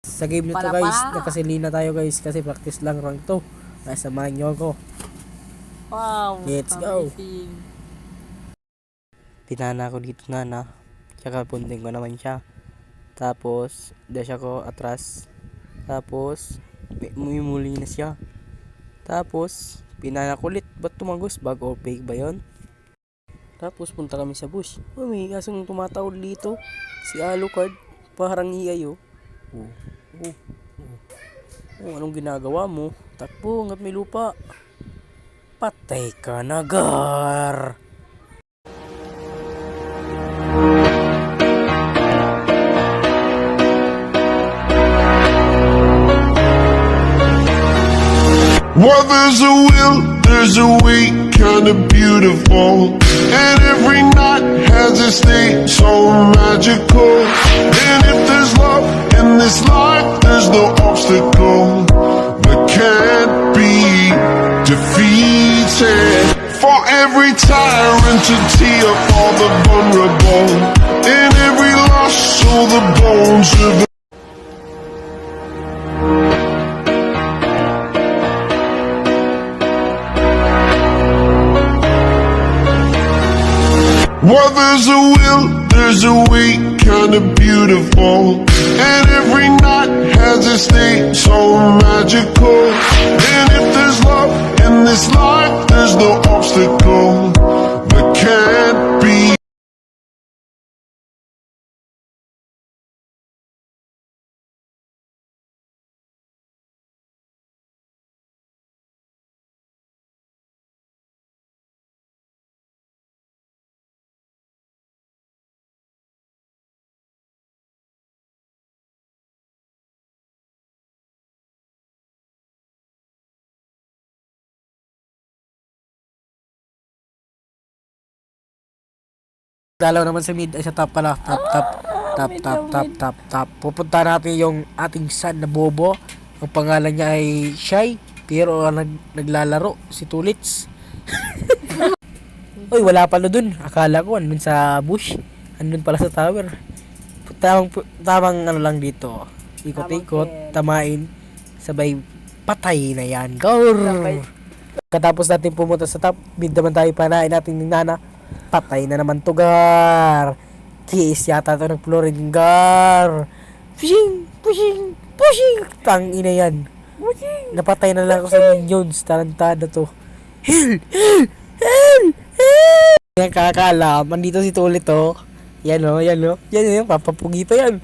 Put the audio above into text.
Sa game nito guys, nakasilina tayo guys kasi practice lang rank to. Kaya samahan nyo ako. Wow, Let's go. amazing. Pinana ko dito na. Tsaka punting ko naman siya. Tapos, dash ako atras. Tapos, may muli na siya. Tapos, pinana ko ulit. Ba't tumagos? Bug or fake ba yun? Tapos, punta kami sa bush. Oh, may asong tumatawid dito. Si Alucard. Parang iay oh. Anong ginagawa mo? Takbo, hanggat may lupa. Patay ka na, Gar! Well, there's a will, there's a way, kinda beautiful. And every night has its day, so magical. And if there's love in this life, there's no obstacle that can't be defeated. For every tyrant to tee up all the vulnerable. In every loss, so the bones of the well, there's a will, there's a way, kinda beautiful. And every night has its day, so magical. And if there's love in this life, there's no obstacle that can't be. Dalaw naman sa mid, ay sa top pala. Top. Pupunta natin yung ating son na bobo. Ang pangalan niya ay Shy, pero naglalaro si Tulits. Uy, wala pala dun. Akala ko andun sa bush. Andun pala sa tower. Tamang ano lang dito. Ikot-ikot, tamain, sabay patay na yan. Go! Katapos natin pumunta sa top, mid naman tayo panain natin ng nana. Patay na naman to, Gar. Kiis yata to ng Florin, Gar. Pushing. Tang ina yan. Napatay na lang ako sa minions. Tarantado to. Hell. Yan kakaalam. Andito si Tulit to. Yan o. Yan, papapugi pa yan.